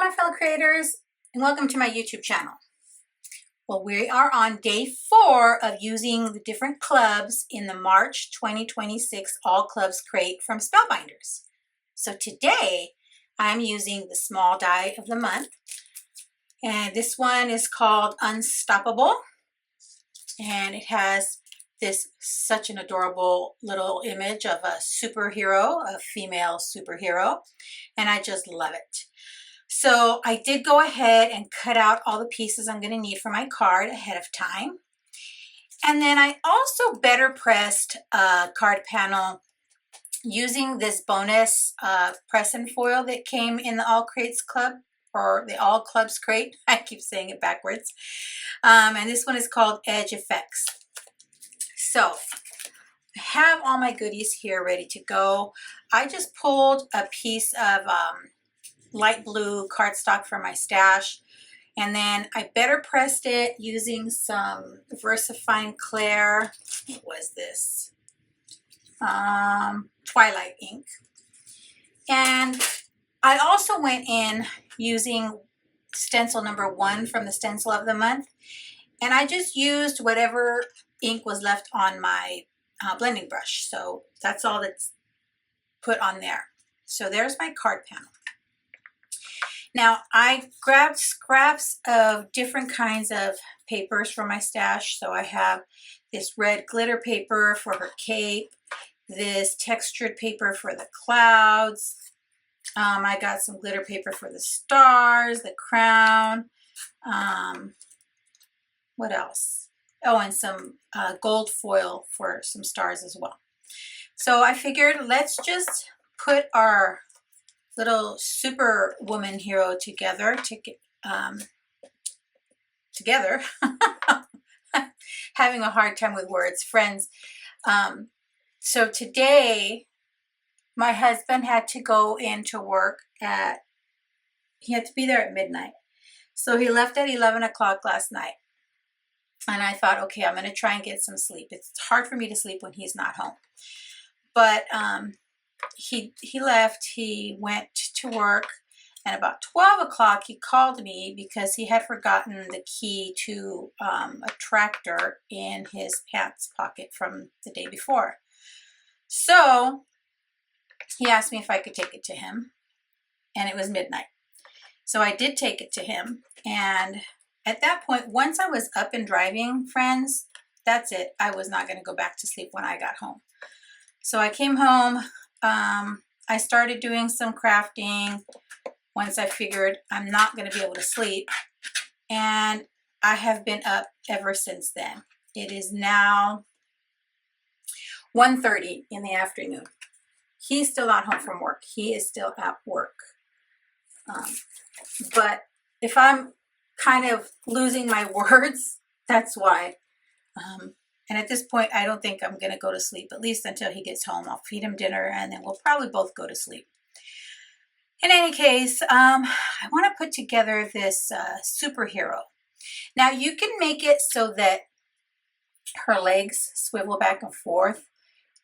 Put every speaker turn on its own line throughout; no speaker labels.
my fellow creators, and welcome to my YouTube channel. Well, we are on day 4 of using the different clubs in the March 2026 All Clubs Crate from Spellbinders. So today I'm using the small die of the month, and this one is called Unstoppable, and it has this such an adorable little image of a superhero, a female superhero, and I just love it. So I did go ahead and cut out all the pieces I'm going to need for my card ahead of time. And then I also BetterPressed a card panel using this bonus press and foil that came in the All Crates Club, or the All Clubs Crate. I keep saying it backwards. And this one is called Edge Effects. So I have all my goodies here ready to go. I just pulled a piece of light blue cardstock from my stash, and then I BetterPressed it using some VersaFine Clair. What was this? Twilight ink. And I also went in using stencil number 1 from the stencil of the month, and I just used whatever ink was left on my blending brush. So that's all that's put on there. So there's my card panel. Now I grabbed scraps of different kinds of papers from my stash. So I have this red glitter paper for her cape, this textured paper for the clouds. I got some glitter paper for the stars, the crown. What else? Oh, and some gold foil for some stars as well. So I figured let's just put our little superwoman hero together. Having a hard time with words, friends. So today, my husband had to go into work he had to be there at midnight. So he left at 11 o'clock last night. And I thought, okay, I'm going to try and get some sleep. It's hard for me to sleep when he's not home. But he left, he went to work, and about 12 o'clock he called me because he had forgotten the key to a tractor in his pants pocket from the day before. So he asked me if I could take it to him, and it was midnight. So I did take it to him, and at that point, once I was up and driving, friends, that's it. I was not going to go back to sleep when I got home. So I came home. I started doing some crafting once I figured I'm not going to be able to sleep. And I have been up ever since then. It is now 1:30 in the afternoon. He's still not home from work. He is still at work. But if I'm kind of losing my words, that's why. And at this point, I don't think I'm going to go to sleep, at least until he gets home. I'll feed him dinner, and then we'll probably both go to sleep. In any case, I want to put together this superhero. Now, you can make it so that her legs swivel back and forth.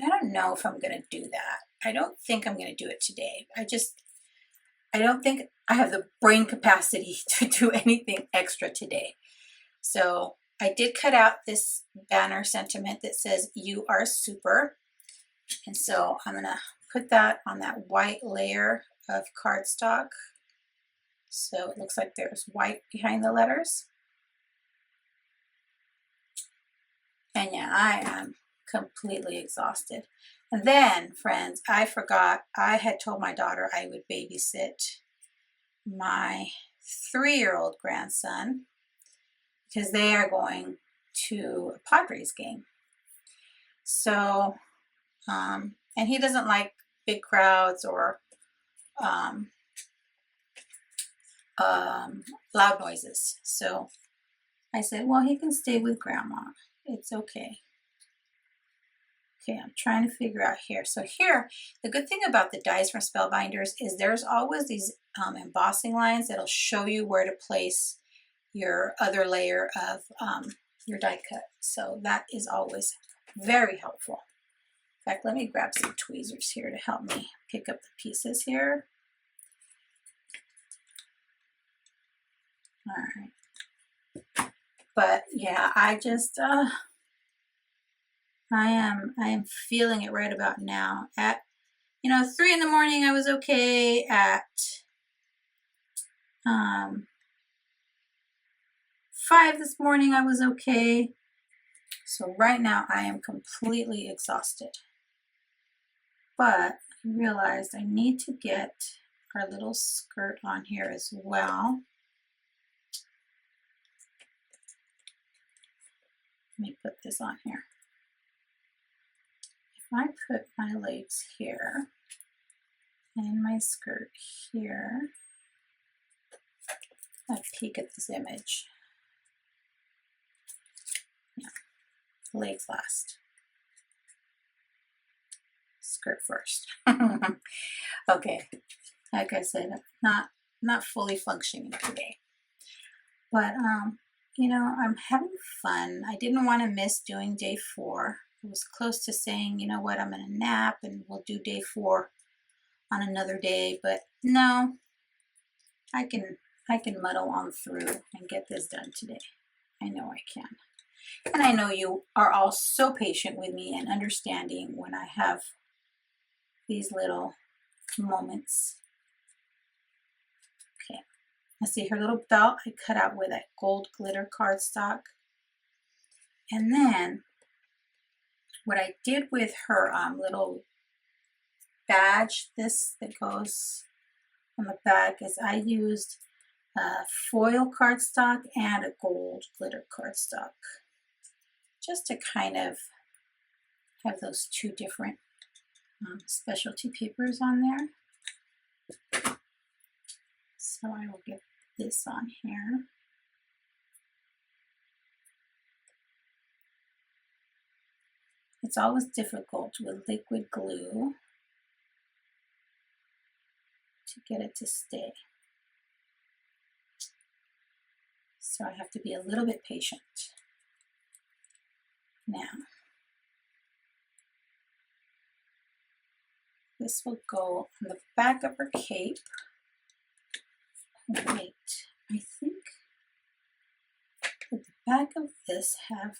I don't know if I'm going to do that. I don't think I'm going to do it today. I don't think I have the brain capacity to do anything extra today. So I did cut out this banner sentiment that says, "You are super." And so I'm going to put that on that white layer of cardstock. So it looks like there's white behind the letters. And yeah, I am completely exhausted. And then, friends, I forgot I had told my daughter I would babysit my 3-year-old grandson because they are going to a Padres game. So, and he doesn't like big crowds or loud noises. So I said, well, he can stay with Grandma. It's okay. Okay, I'm trying to figure out here. So here, the good thing about the dies from Spellbinders is there's always these embossing lines that'll show you where to place your other layer of your die cut. So that is always very helpful. In fact, let me grab some tweezers here to help me pick up the pieces here. All right. But yeah, I just, I am feeling it right about now. At, 3 in the morning, I was okay. At 5 this morning, I was okay. So right now, I am completely exhausted. But I realized I need to get our little skirt on here as well. Let me put this on here. If I put my legs here and my skirt here, let's peek at this image. Yeah, legs last. Skirt first. Okay, like I said, not fully functioning today. But I'm having fun. I didn't want to miss doing day 4. I was close to saying, you know what, I'm gonna nap and we'll do day 4 on another day, but no, I can muddle on through and get this done today. I know I can. And I know you are all so patient with me and understanding when I have these little moments. Okay, I see her little belt I cut out with that gold glitter cardstock. And then what I did with her little badge, this that goes on the back, is I used foil cardstock and a gold glitter cardstock, just to kind of have those 2 different specialty papers on there. So I will get this on here. It's always difficult with liquid glue to get it to stay. So I have to be a little bit patient. Now, this will go on the back of her cape. Oh, wait, I think did the back of this have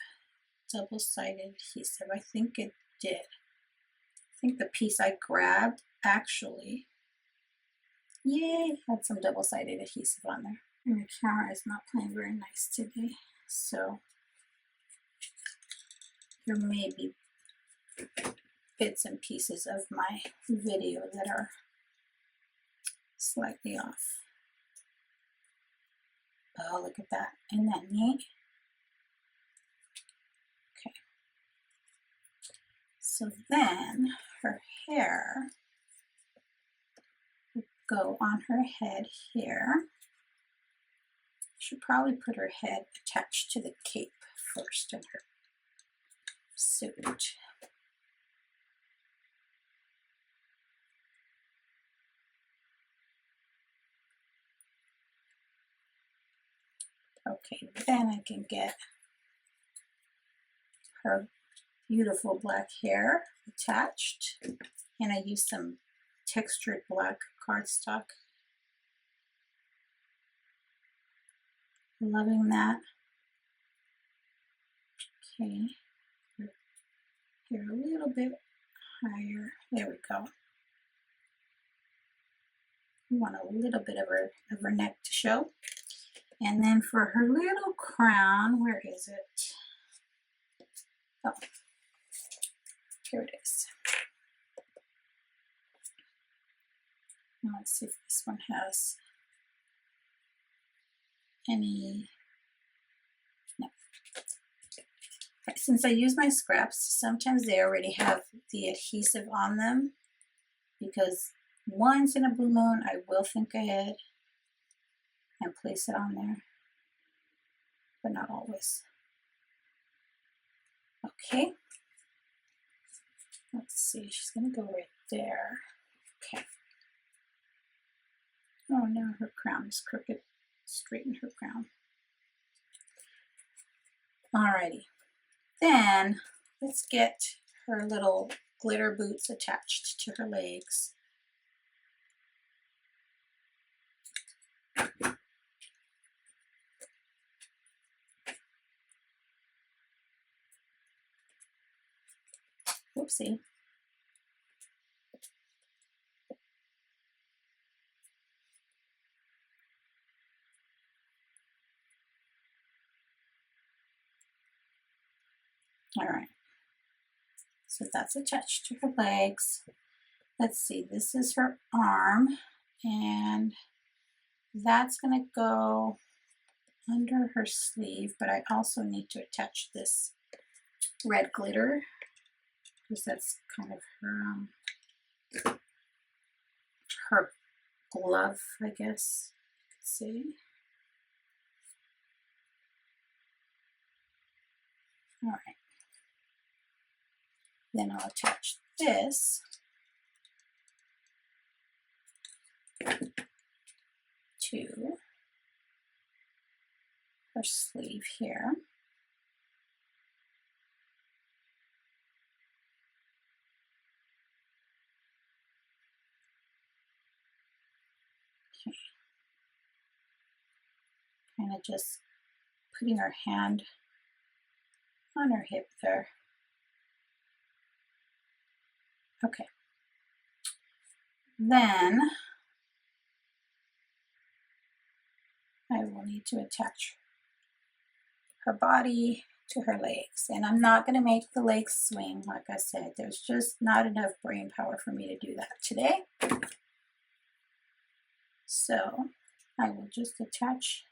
double-sided adhesive? I think it did. I think the piece I grabbed actually, yay, had some double-sided adhesive on there. And the camera is not playing very nice today, so there may be bits and pieces of my video that are slightly off. Oh, look at that. Isn't that neat? Okay. So then her hair will go on her head here. Should probably put her head attached to the cape first in her suit. Okay, then I can get her beautiful black hair attached, and I use some textured black cardstock. Loving that. Okay, here a little bit higher. There we go. We want a little bit of her neck to show. And then for her little crown, where is it? Oh, here it is. Now let's see if this one has any. No. Right, since I use my scraps, sometimes they already have the adhesive on them, because once in a blue moon I will think ahead and place it on there, but not always. Okay, let's see, she's gonna go right there. Okay. Oh, now her crown is crooked. Straighten her crown. Alrighty, then let's get her little glitter boots attached to her legs. Whoopsie. All right. So that's attached to her legs. Let's see, this is her arm, and that's going to go under her sleeve, but I also need to attach this red glitter because that's kind of her glove, I guess. Let's see. All right. Then I'll attach this to her sleeve here. Okay. Kind of just putting her hand on her hip there. Okay. Then I will need to attach her body to her legs. And I'm not going to make the legs swing, like I said. There's just not enough brain power for me to do that today. So I will just attach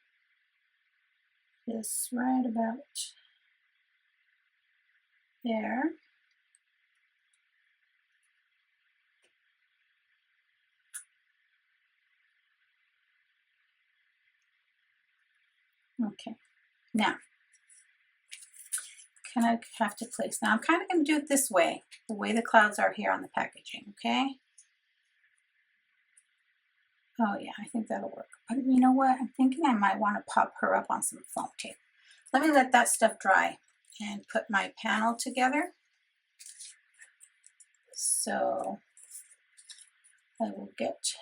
this right about there. Okay, now kind of have to place. Now I'm kind of going to do it this way, the way the clouds are here on the packaging, okay? Oh yeah, I think that'll work. But you know what? I'm thinking I might want to pop her up on some foam tape. Let me let that stuff dry and put my panel together. So I will get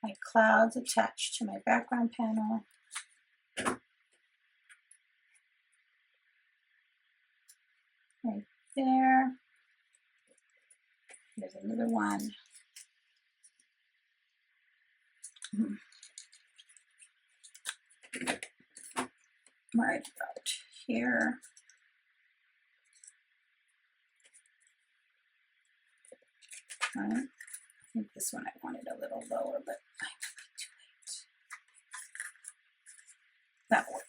my clouds attached to my background panel. Right there. Here's another one. Right about here. Right. I think this one I wanted a little lower, but I might be too late. That'll work.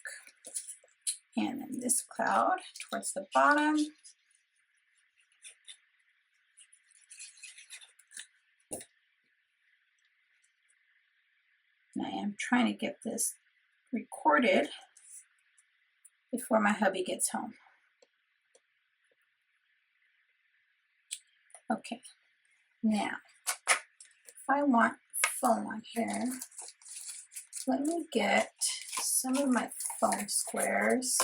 And then this cloud towards the bottom. And I am trying to get this recorded before my hubby gets home. Okay, now if I want foam on here, let me get some of my foam squares.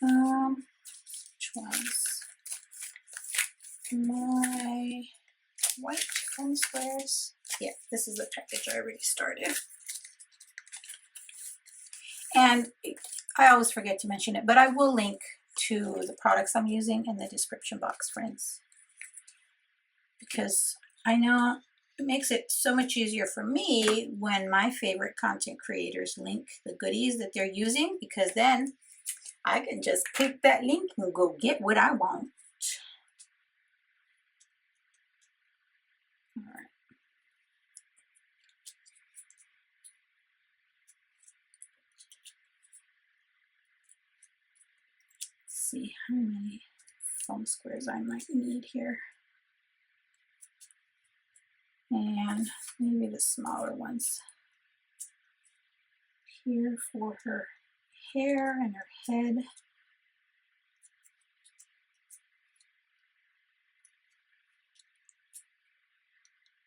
Which ones? My white foam squares. Yeah, this is the package I already started. And I always forget to mention it, but I will link to the products I'm using in the description box, friends. Because I know it makes it so much easier for me when my favorite content creators link the goodies that they're using, because then I can just click that link and go get what I want. All right. Let's see how many foam squares I might need here. And maybe the smaller ones here for her hair and her head.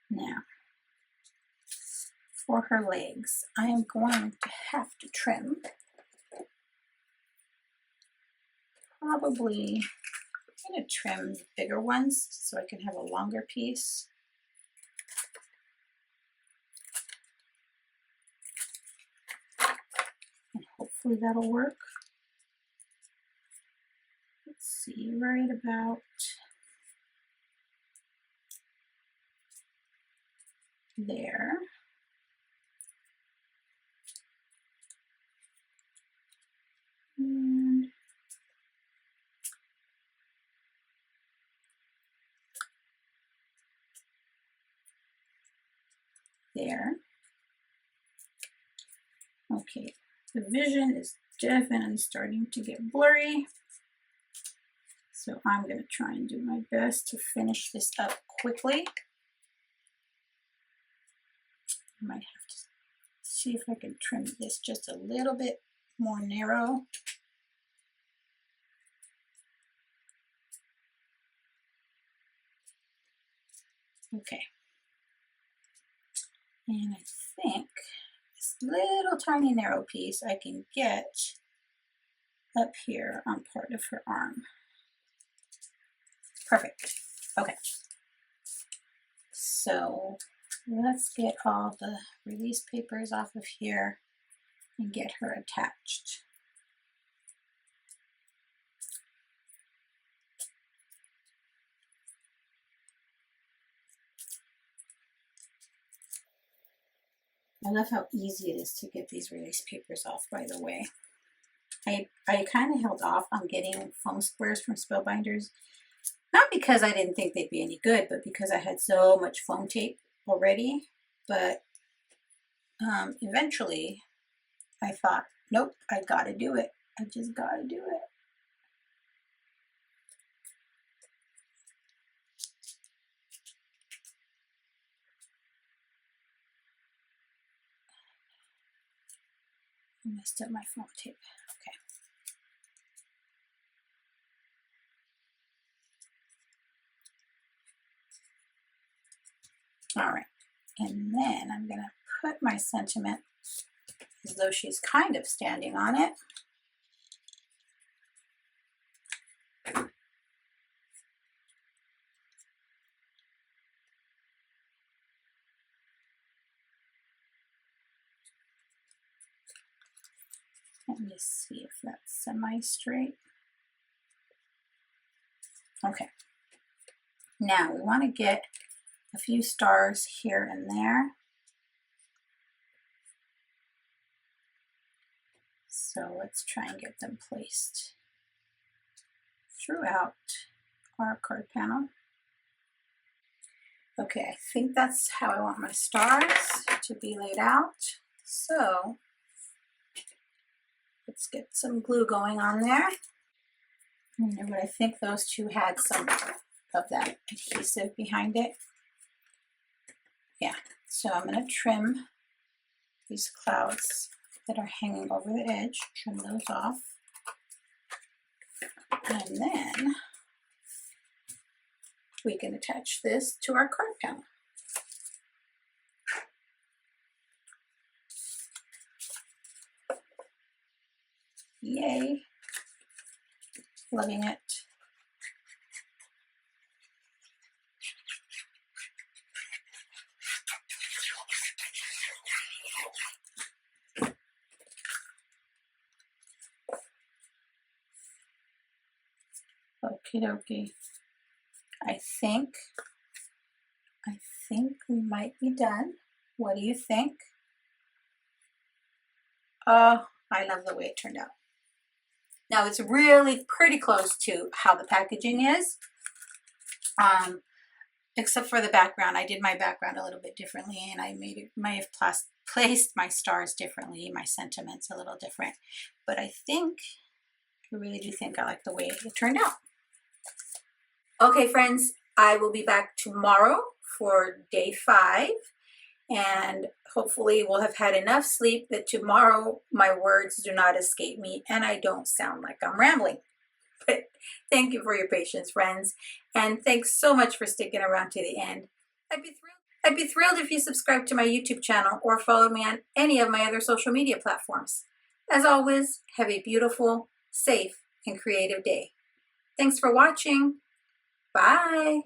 Now, for her legs, I am going to have to trim. Probably, I'm going to trim bigger ones so I can have a longer piece. And hopefully that'll work. Let's see, right about there. And there. Okay, the vision is definitely starting to get blurry. So I'm going to try and do my best to finish this up quickly. I might have to see if I can trim this just a little bit more narrow. Okay. And I think this little tiny narrow piece I can get up here on part of her arm. Perfect. Okay. So let's get all the release papers off of here and get her attached. I love how easy it is to get these release papers off, by the way. I kind of held off on getting foam squares from Spellbinders, not because I didn't think they'd be any good, but because I had so much foam tape already. But eventually I thought, nope, I gotta do it. I just gotta do it. I messed up my foam tape. Okay. All right. And then I'm gonna put my sentiment as though she's kind of standing on it. Let me see if that's semi-straight. Okay. Now we want to get a few stars here and there. So let's try and get them placed throughout our card panel. Okay, I think that's how I want my stars to be laid out. So let's get some glue going on there. But I think those two had some of that adhesive behind it. Yeah, so I'm going to trim these clouds that are hanging over the edge, trim those off. And then we can attach this to our card panel. Yay, loving it. Okie dokie. I think we might be done. What do you think? Oh, I love the way it turned out. Now it's really pretty close to how the packaging is, except for the background. I did my background a little bit differently, and I may have placed my stars differently, my sentiments a little different. But I really do think I like the way it turned out. Okay, friends, I will be back tomorrow for day 5, and hopefully we'll have had enough sleep that tomorrow my words do not escape me and I don't sound like I'm rambling. But thank you for your patience, friends, and thanks so much for sticking around to the end. I'd be thrilled if you subscribe to my YouTube channel or follow me on any of my other social media platforms. As always, have a beautiful, safe, and creative day. Thanks for watching. Bye.